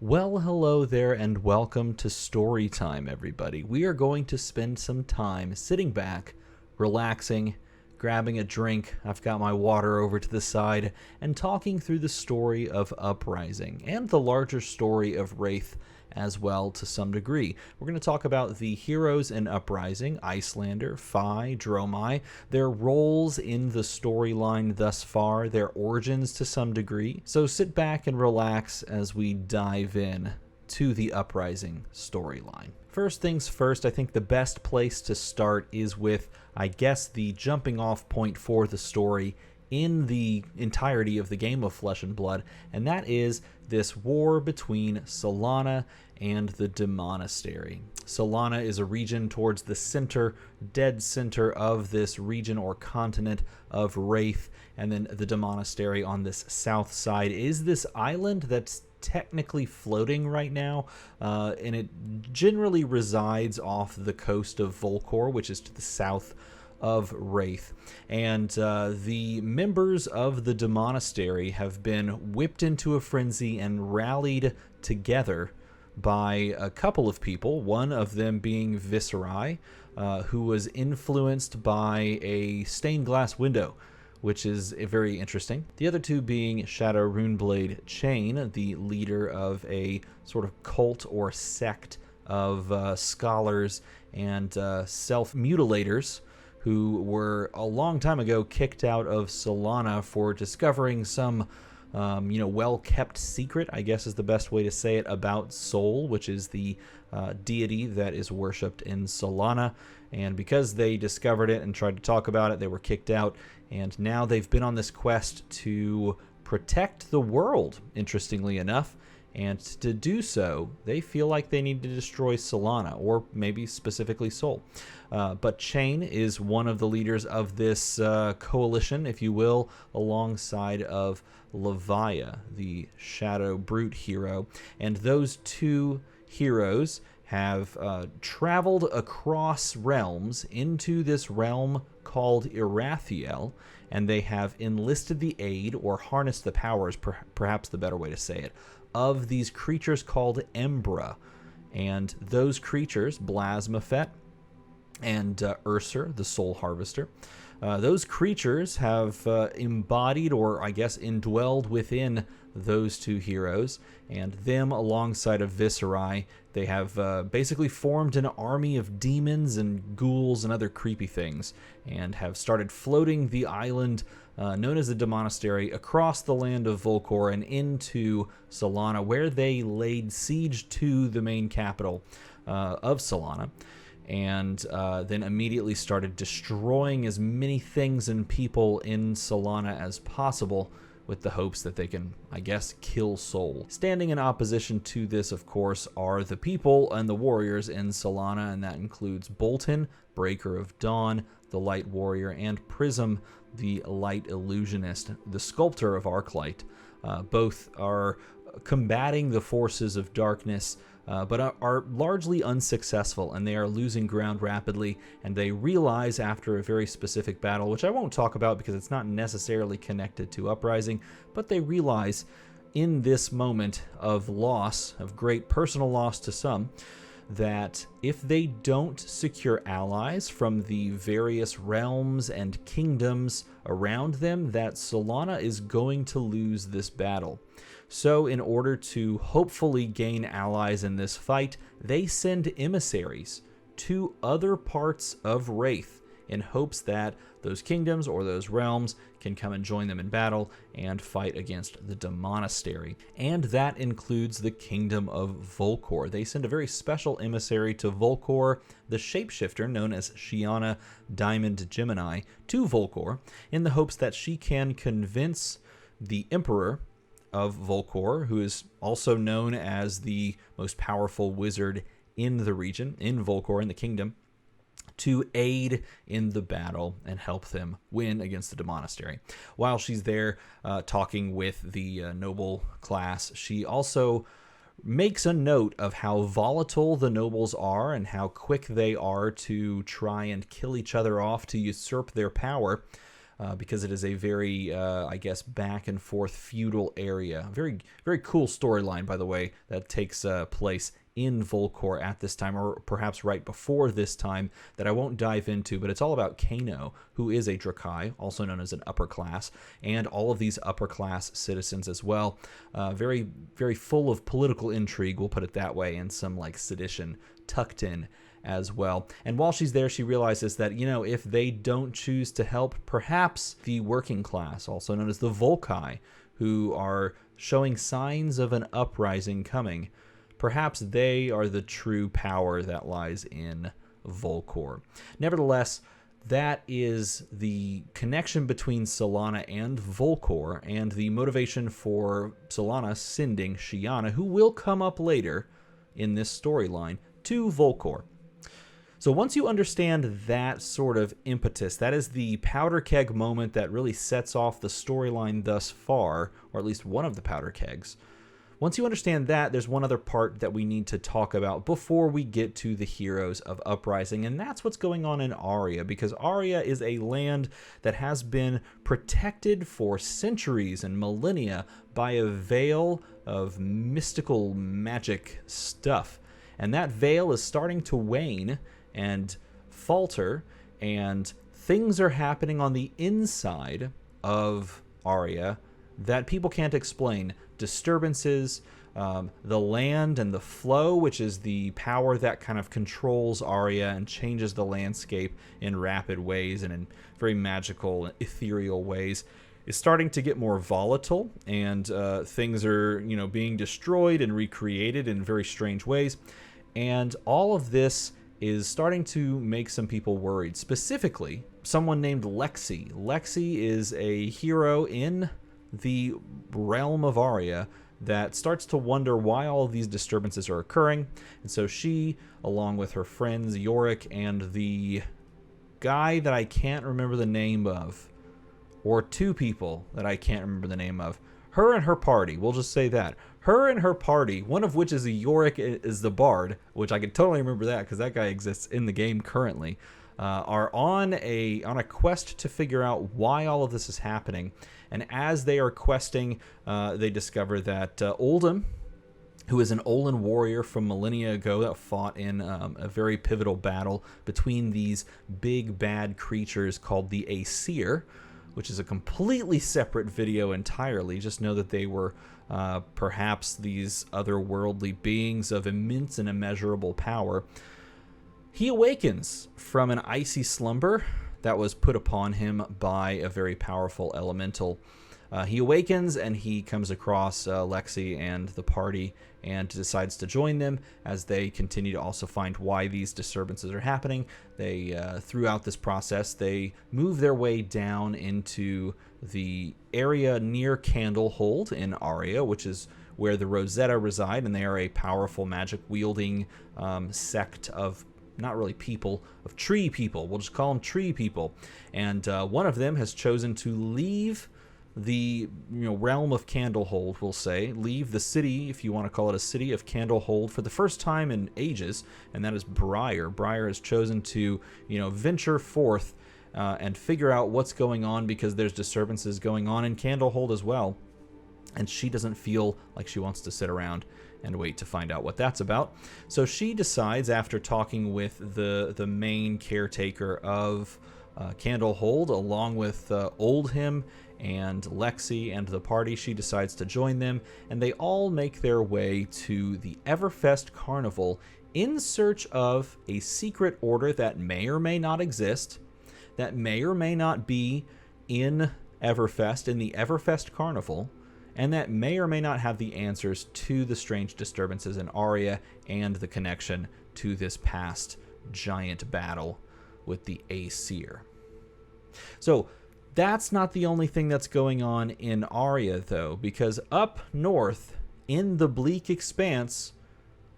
Well, hello there, and welcome to Story Time, everybody. We are going to spend some time sitting back, relaxing, grabbing a drink. I've got my water over to the side, and talking through the story of Uprising and the larger story of Wraith as well to some degree. We're going to talk about the heroes in Uprising, Icelander, Phi, Dromai, their roles in the storyline thus far, their origins to some degree. So sit back and relax as we dive in to the Uprising storyline. First things first, I think the best place to start is with, I guess, the jumping off point for the story in the entirety of the game of Flesh and Blood, and that is this war between Solana and the Demonastery. Solana is a region towards the center, dead center of this region or continent of Wraith, and then the Demonastery on this south side is this island that's technically floating right now, and it generally resides off the coast of Volcor, which is to the south of Wraith. And the members of the Demonastery have been whipped into a frenzy and rallied together by a couple of people, one of them being Viserai, who was influenced by a stained glass window, which is very interesting. The other two being Shadow Runeblade Chain, the leader of a sort of cult or sect of scholars and self-mutilators who were a long time ago kicked out of Solana for discovering some well-kept secret, I guess is the best way to say it, about Sol, which is the deity that is worshipped in Solana. And because they discovered it and tried to talk about it, they were kicked out. And now they've been on this quest to protect the world, interestingly enough. And to do so, they feel like they need to destroy Solana, or maybe specifically Sol. But Chain is one of the leaders of this coalition, if you will, alongside of Leviah, the Shadow Brute hero. And those two heroes have traveled across realms into this realm called Irathiel, and they have enlisted the aid, or harnessed the powers, perhaps the better way to say it, of these creatures called Embra. And those creatures, Blasmafet and Ursur, the Soul Harvester, those creatures have embodied, or I guess indwelled within those two heroes, and them alongside of Viserai, they have basically formed an army of demons and ghouls and other creepy things, and have started floating the island known as the Demonastery across the land of Volcor and into Solana, where they laid siege to the main capital of Solana, and then immediately started destroying as many things and people in Solana as possible, with the hopes that they can, I guess, kill Sol. Standing in opposition to this, of course, are the people and the warriors in Solana, and that includes Bolton, Breaker of Dawn, the Light Warrior, and Prism, the Light Illusionist, the Sculptor of Arclight. Both are combating the forces of darkness, but are largely unsuccessful, and they are losing ground rapidly, and they realize after a very specific battle, which I won't talk about because it's not necessarily connected to Uprising, but they realize in this moment of loss, of great personal loss to some, that if they don't secure allies from the various realms and kingdoms around them, that Solana is going to lose this battle. So in order to hopefully gain allies in this fight, they send emissaries to other parts of Wraith in hopes that those kingdoms or those realms can come and join them in battle and fight against the Demonastery. And that includes the kingdom of Volcor. They send a very special emissary to Volcor, the shapeshifter known as Shiana Diamond Gemini, to Volcor in the hopes that she can convince the Emperor of Volcor, who is also known as the most powerful wizard in the region, in Volcor, in the kingdom, to aid in the battle and help them win against the Demonastery. While she's there talking with the noble class, she also makes a note of how volatile the nobles are and how quick they are to try and kill each other off to usurp their power. because it is a very, I guess, back and forth feudal area. Very, very cool storyline, by the way, that takes place in Volcor at this time, or perhaps right before this time, that I won't dive into, but it's all about Kano, who is a Drakai, also known as an upper class, and all of these upper class citizens as well. Very, very full of political intrigue, we'll put it that way, and some like sedition tucked in as well. And while she's there, she realizes that, you know, if they don't choose to help, perhaps the working class, also known as the Volkai, who are showing signs of an uprising coming, perhaps they are the true power that lies in Volcor. Nevertheless, that is the connection between Solana and Volcor, and the motivation for Solana sending Shiana, who will come up later in this storyline, to Volcor. So once you understand that sort of impetus, that is the powder keg moment that really sets off the storyline thus far, or at least one of the powder kegs. Once you understand that, there's one other part that we need to talk about before we get to the heroes of Uprising, and that's what's going on in Aria, because Aria is a land that has been protected for centuries and millennia by a veil of mystical magic stuff. And that veil is starting to wane and falter, and things are happening on the inside of Aria that people can't explain. Disturbances, the land and the flow, which is the power that kind of controls Aria and changes the landscape in rapid ways and in very magical and ethereal ways, is starting to get more volatile, and things are, you know, being destroyed and recreated in very strange ways. And all of this is starting to make some people worried. Specifically, someone named Lexi. Lexi is a hero in the realm of Aria that starts to wonder why all of these disturbances are occurring. And so she, along with her friends Yorick and the guy that I can't remember the name of, or two people that I can't remember the name of, her and her party, we'll just say that. Her and her party, one of which is a Yorick, is the Bard, which I can totally remember that because that guy exists in the game currently, are on a quest to figure out why all of this is happening. And as they are questing, they discover that Oldham, who is an Olin warrior from millennia ago that fought in a very pivotal battle between these big bad creatures called the Aesir, which is a completely separate video entirely. Just know that they were perhaps these otherworldly beings of immense and immeasurable power. He awakens from an icy slumber that was put upon him by a very powerful elemental. He awakens and he comes across Lexi and the party and decides to join them as they continue to also find why these disturbances are happening. They, throughout this process, they move their way down into the area near Candlehold in Aria, which is where the Rosetta reside, and they are a powerful magic-wielding sect of not really people, of tree people. We'll just call them tree people. And one of them has chosen to leave the realm of Candlehold, we'll say, leave the city, if you want to call it a city, of Candlehold for the first time in ages, and that is Briar. Briar has chosen to, venture forth and figure out what's going on, because there's disturbances going on in Candlehold as well. And she doesn't feel like she wants to sit around and wait to find out what that's about. So she decides, after talking with the main caretaker of Candlehold, along with Oldhim and Lexi and the party, she decides to join them, and they all make their way to the Everfest Carnival in search of a secret order that may or may not exist, that may or may not be in Everfest, in the Everfest Carnival, and that may or may not have the answers to the strange disturbances in Aria and the connection to this past giant battle with the Aesir. So that's not the only thing that's going on in Aria, though, because up north in the bleak expanse,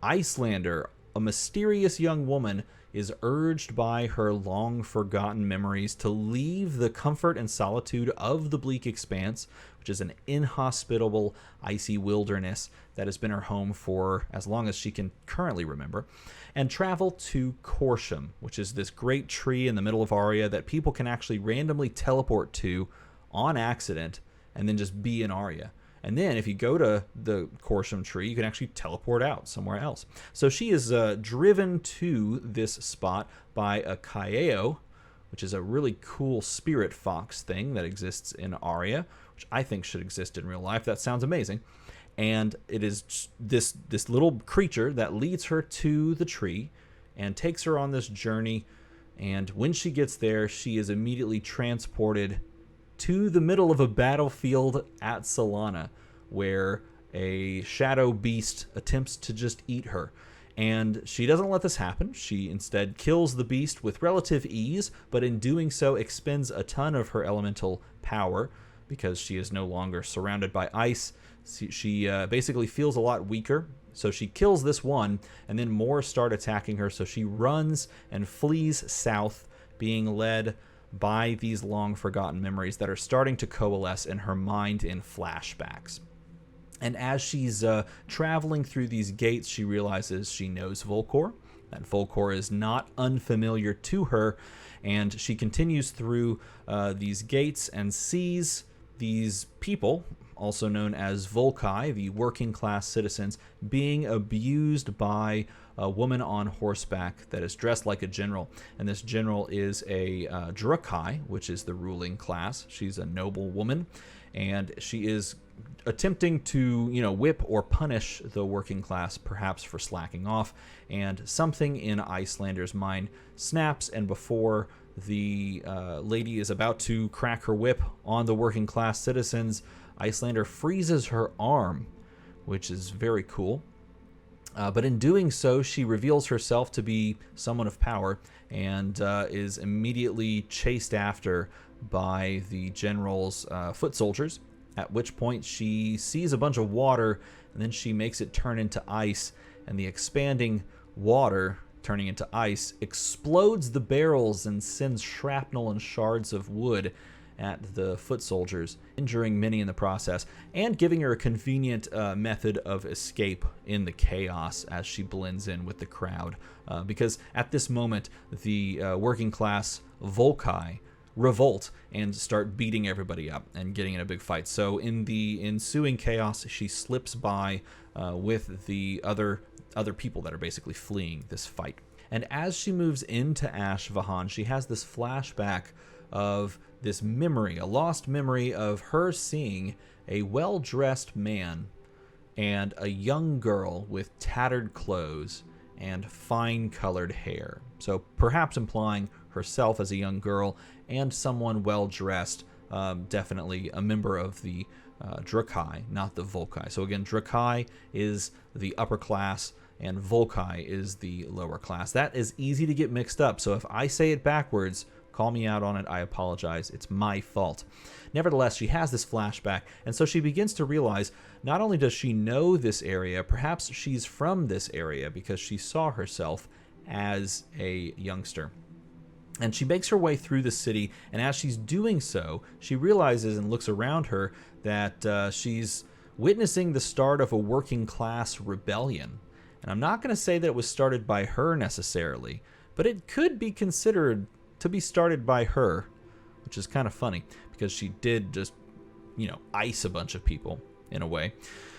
Icelander, a mysterious young woman, is urged by her long-forgotten memories to leave the comfort and solitude of the Bleak Expanse, which is an inhospitable, icy wilderness that has been her home for as long as she can currently remember, and travel to Corsham, which is this great tree in the middle of Aria that people can actually randomly teleport to on accident and then just be in Aria. And then if you go to the Corsham tree, you can actually teleport out somewhere else. So she is driven to this spot by a Kaeo, which is a really cool spirit fox thing that exists in Aria, which I think should exist in real life. That sounds amazing. And it is this little creature that leads her to the tree and takes her on this journey. And when she gets there, she is immediately transported to the middle of a battlefield at Solana, where a shadow beast attempts to just eat her. And she doesn't let this happen. She instead kills the beast with relative ease, but in doing so expends a ton of her elemental power because she is no longer surrounded by ice. She basically feels a lot weaker. So she kills this one, and then more start attacking her. So she runs and flees south, being led by these long-forgotten memories that are starting to coalesce in her mind in flashbacks. And as she's traveling through these gates, she realizes she knows Volcor. That Volcor is not unfamiliar to her, and she continues through these gates and sees these people, also known as Volkai, the working-class citizens, being abused by a woman on horseback that is dressed like a general. And this general is a Drukai, which is the ruling class. She's a noble woman, and she is attempting to, whip or punish the working class, perhaps for slacking off. And something in Icelander's mind snaps, and before the lady is about to crack her whip on the working class citizens, Icelander freezes her arm, which is very cool. But in doing so, she reveals herself to be someone of power and is immediately chased after by the general's foot soldiers, at which point she sees a bunch of water, and then she makes it turn into ice, and the expanding water turning into ice explodes the barrels and sends shrapnel and shards of wood at the foot soldiers, injuring many in the process, and giving her a convenient method of escape in the chaos as she blends in with the crowd. Because at this moment, the working class Volkai revolt and start beating everybody up and getting in a big fight. So in the ensuing chaos, she slips by with the other people that are basically fleeing this fight. And as she moves into Ashvahan, she has this flashback of this memory, a lost memory of her seeing a well-dressed man and a young girl with tattered clothes and fine-colored hair. So perhaps implying herself as a young girl and someone well-dressed, definitely a member of the Drukai, not the Volkai. So again, Drukai is the upper class and Volkai is the lower class. That is easy to get mixed up, so if I say it backwards, call me out on it. I apologize. It's my fault. Nevertheless, she has this flashback, and so she begins to realize not only does she know this area, perhaps she's from this area because she saw herself as a youngster. And she makes her way through the city, and as she's doing so, she realizes and looks around her that she's witnessing the start of a working class rebellion. And I'm not going to say that it was started by her necessarily, but it could be considered to be started by her, which is kind of funny because she did just, ice a bunch of people in a way.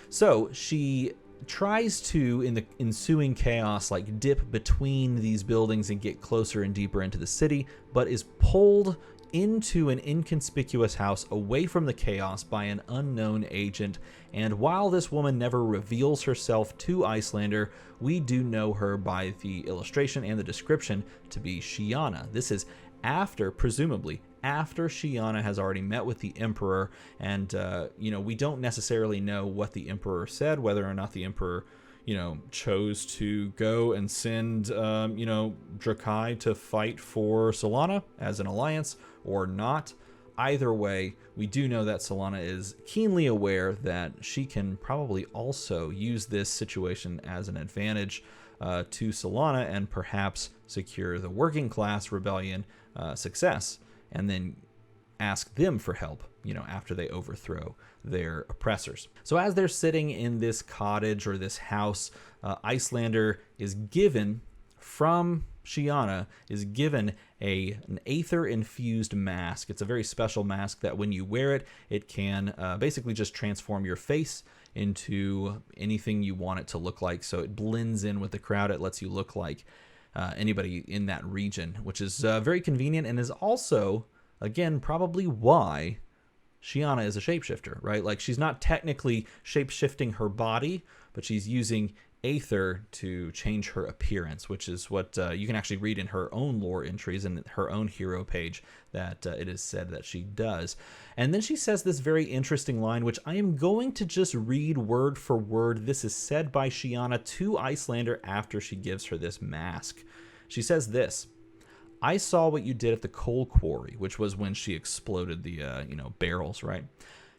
So she tries to, in the ensuing chaos, dip between these buildings and get closer and deeper into the city, but is pulled into an inconspicuous house away from the chaos by an unknown agent. And while this woman never reveals herself to Icelander, we do know her by the illustration and the description to be Shiana. This is presumably after Shiana has already met with the Emperor, and we don't necessarily know what the Emperor said, whether or not the Emperor chose to go and send Drukai to fight for Solana as an alliance or not. either way, we do know that Solana is keenly aware that she can probably also use this situation as an advantage to Solana and perhaps secure the working class rebellion success, and then ask them for help, after they overthrow their oppressors. So as they're sitting in this cottage or this house, Icelander is given from Shiana an aether-infused mask. It's a very special mask that when you wear it, it can basically just transform your face into anything you want it to look like. So it blends in with the crowd. It lets you look like anybody in that region, which is very convenient and is also, again, probably why Shiana is a shapeshifter, right? Like, she's not technically shapeshifting her body, but she's using Aether to change her appearance, which is what you can actually read in her own lore entries and her own hero page that it is said that she does. And then she says this very interesting line, which I am going to just read word for word. This is said by Shiana to Icelander after she gives her this mask. She says this: "I saw what you did at the coal quarry," which was when she exploded the barrels, right?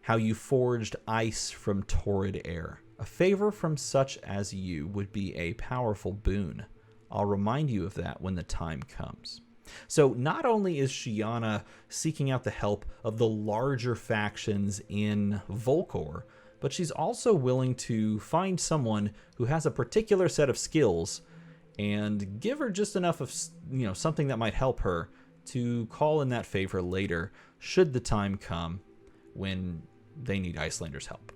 "How you forged ice from torrid air. A favor from such as you would be a powerful boon. I'll remind you of that when the time comes." So not only is Shiana seeking out the help of the larger factions in Volcor, but she's also willing to find someone who has a particular set of skills and give her just enough of something that might help her to call in that favor later, should the time come when they need Icelander's help.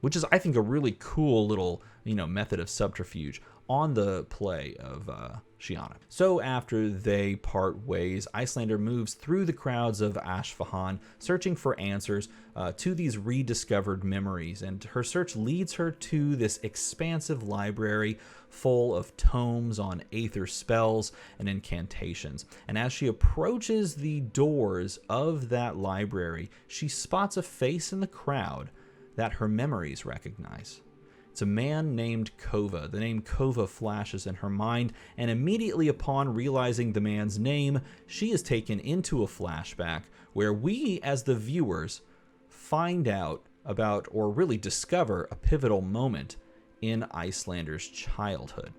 Which is, I think, a really cool little, method of subterfuge on the play of Shiana. So after they part ways, Icelander moves through the crowds of Ashfahan, searching for answers to these rediscovered memories, and her search leads her to this expansive library full of tomes on aether spells and incantations. And as she approaches the doors of that library, she spots a face in the crowd that her memories recognize. It's a man named Kova. The name Kova flashes in her mind, and immediately upon realizing the man's name, she is taken into a flashback where we, as the viewers, find out about, or really discover, a pivotal moment in Icelander's childhood.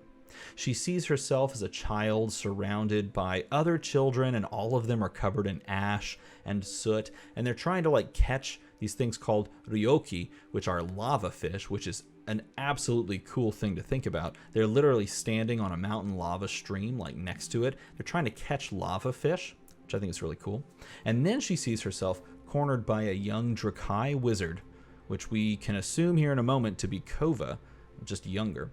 She sees herself as a child surrounded by other children, and all of them are covered in ash and soot, and they're trying to catch these things called ryoki, which are lava fish, which is an absolutely cool thing to think about. They're literally standing on a mountain lava stream, next to it. They're trying to catch lava fish, which I think is really cool. And then she sees herself cornered by a young Drakai wizard, which we can assume here in a moment to be Kova, just younger,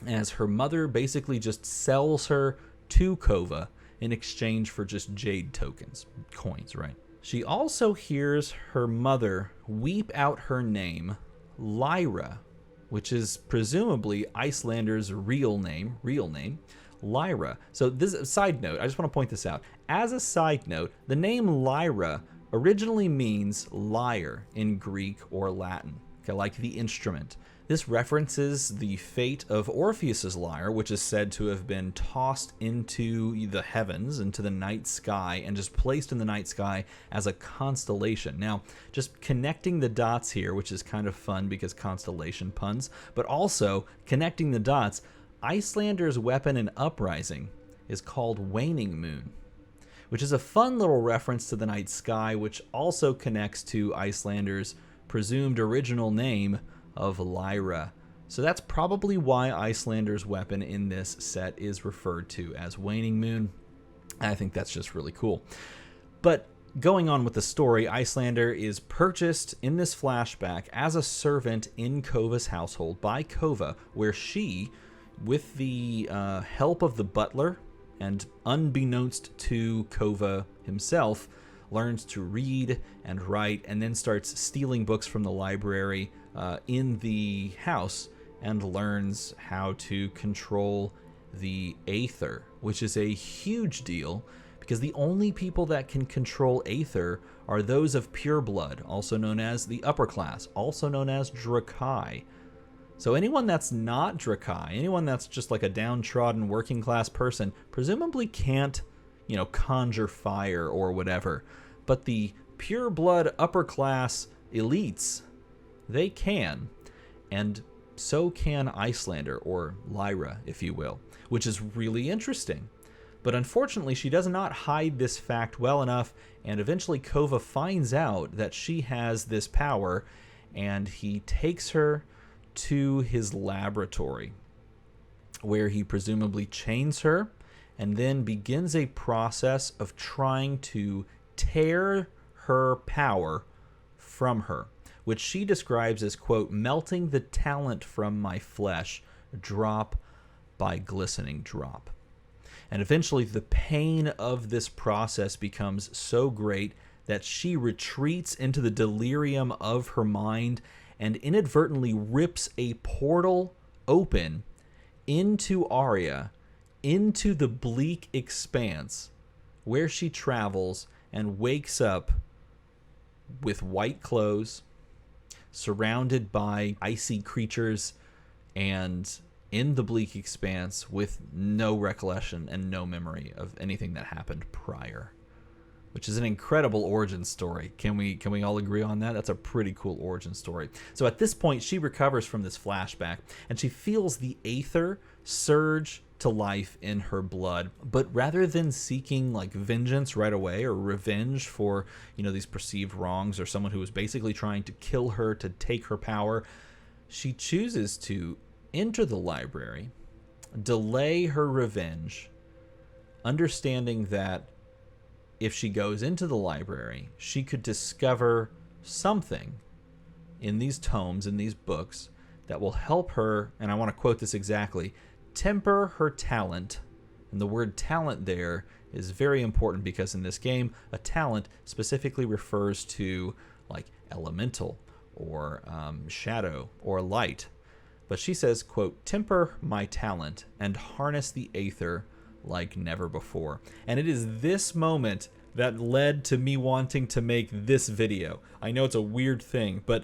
as her mother basically just sells her to Kova in exchange for just jade tokens, coins, right? She also hears her mother weep out her name, Lyra, which is presumably Icelander's real name, Lyra. So this side note, I just want to point this out. As a side note, the name Lyra originally means lyre in Greek or Latin, like the instrument. This references the fate of Orpheus's lyre, which is said to have been tossed into the heavens, into the night sky, and just placed in the night sky as a constellation. Now, just connecting the dots here, which is kind of fun because constellation puns, but also connecting the dots, Icelander's weapon in Uprising is called Waning Moon, which is a fun little reference to the night sky, which also connects to Icelander's presumed original name of Lyra. So that's probably why Icelander's weapon in this set is referred to as Waning Moon. I think that's just really cool. But going on with the story, Icelander is purchased in this flashback as a servant in Kova's household by Kova, where she, with the help of the butler and unbeknownst to Kova himself, learns to read and write, and then starts stealing books from the library in the house, and learns how to control the Aether, which is a huge deal because the only people that can control Aether are those of pure blood, also known as the upper class, also known as Drakai. So anyone that's not Drakai, anyone that's just like a downtrodden working class person, presumably can't, conjure fire or whatever. But the pure blood upper class elites, they can. And so can Icelander, or Lyra, if you will, which is really interesting. But unfortunately, she does not hide this fact well enough, and eventually Kova finds out that she has this power, and he takes her to his laboratory, where he presumably chains her, and then begins a process of trying to tear her power from her, which she describes as, quote, melting the talent from my flesh, drop by glistening drop. And eventually the pain of this process becomes so great that she retreats into the delirium of her mind and inadvertently rips a portal open into Aria, into the bleak expanse, where she travels and wakes up with white clothes, surrounded by icy creatures, and in the bleak expanse with no recollection and no memory of anything that happened prior, which is an incredible origin story. Can we all agree on that? That's a pretty cool origin story. So at this point, she recovers from this flashback, and she feels the aether surge to life in her blood. But rather than seeking like vengeance right away, or revenge for, these perceived wrongs, or someone who was basically trying to kill her to take her power, she chooses to enter the library, delay her revenge, understanding that if she goes into the library, she could discover something in these tomes, in these books, that will help her, and I want to quote this exactly, temper her talent. And the word talent there is very important, because in this game, a talent specifically refers to like elemental, or shadow, or light. But she says, quote, temper my talent and harness the aether like never before. And it is this moment that led to me wanting to make this video. I know it's a weird thing, but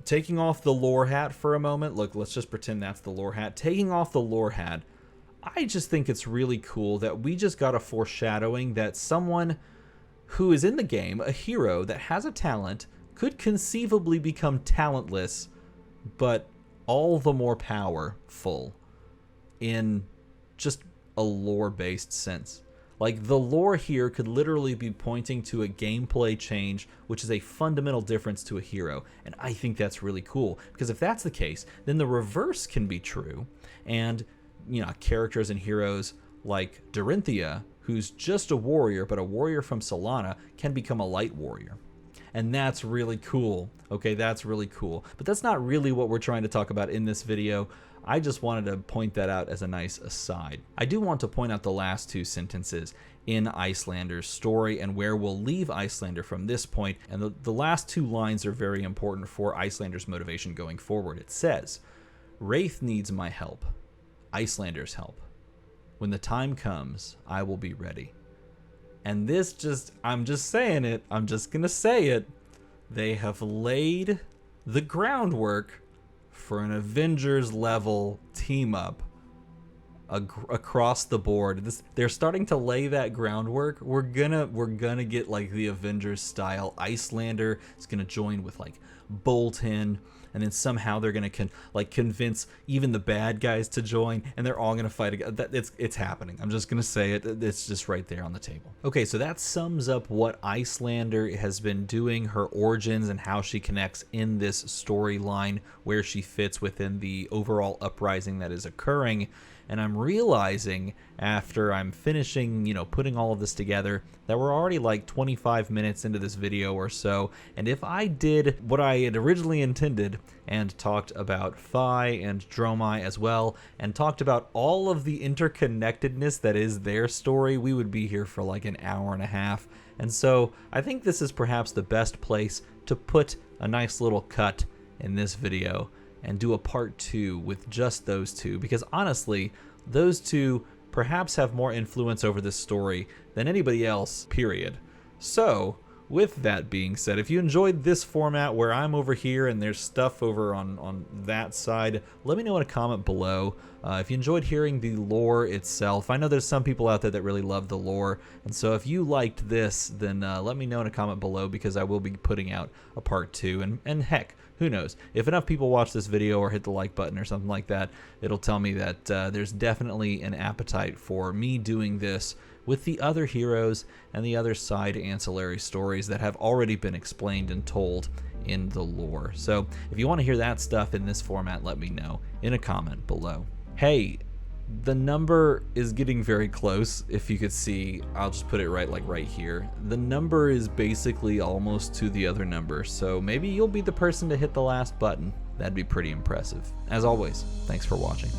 taking off the lore hat for a moment, look, let's just pretend that's the lore hat. Taking off the lore hat, I just think it's really cool that we just got a foreshadowing that someone who is in the game, a hero that has a talent, could conceivably become talentless, but all the more powerful in just a lore-based sense. Like, the lore here could literally be pointing to a gameplay change, which is a fundamental difference to a hero. And I think that's really cool, because if that's the case, then the reverse can be true. And, characters and heroes like Dorinthia, who's just a warrior, but a warrior from Solana, can become a light warrior. And that's really cool. Okay, that's really cool. But that's not really what we're trying to talk about in this video. I just wanted to point that out as a nice aside. I do want to point out the last two sentences in Icelander's story and where we'll leave Icelander from this point. And the last two lines are very important for Icelander's motivation going forward. It says, Wraith needs my help, Icelander's help. When the time comes, I will be ready. And this I'm just saying it. I'm just going to say it. They have laid the groundwork for an Avengers level team up across the board. They're starting to lay that groundwork. We're gonna get like the Avengers style. Icelander is gonna join with like Bolton, and then somehow they're gonna convince even the bad guys to join, and they're all gonna fight together. It's happening. I'm just gonna say it. It's just right there on the table. Okay, so that sums up what Icelander has been doing, her origins, and how she connects in this storyline, where she fits within the overall uprising that is occurring. And I'm realizing after I'm finishing, putting all of this together, that we're already like 25 minutes into this video or so. And if I did what I had originally intended and talked about Phi and Dromai as well, and talked about all of the interconnectedness that is their story, we would be here for like an hour and a half. And so I think this is perhaps the best place to put a nice little cut in this video and do a part 2 with just those two, because honestly, those two perhaps have more influence over this story than anybody else, period. So, with that being said, if you enjoyed this format where I'm over here and there's stuff over on that side, let me know in a comment below. If you enjoyed hearing the lore itself, I know there's some people out there that really love the lore, and so if you liked this, then let me know in a comment below, because I will be putting out a part 2, and heck, who knows? If enough people watch this video or hit the like button or something like that, it'll tell me that there's definitely an appetite for me doing this with the other heroes and the other side ancillary stories that have already been explained and told in the lore. So if you want to hear that stuff in this format, let me know in a comment below. Hey, the number is getting very close. If you could see, I'll just put it right here. The number is basically almost to the other number, so maybe you'll be the person to hit the last button. That'd be pretty impressive. As always, thanks for watching.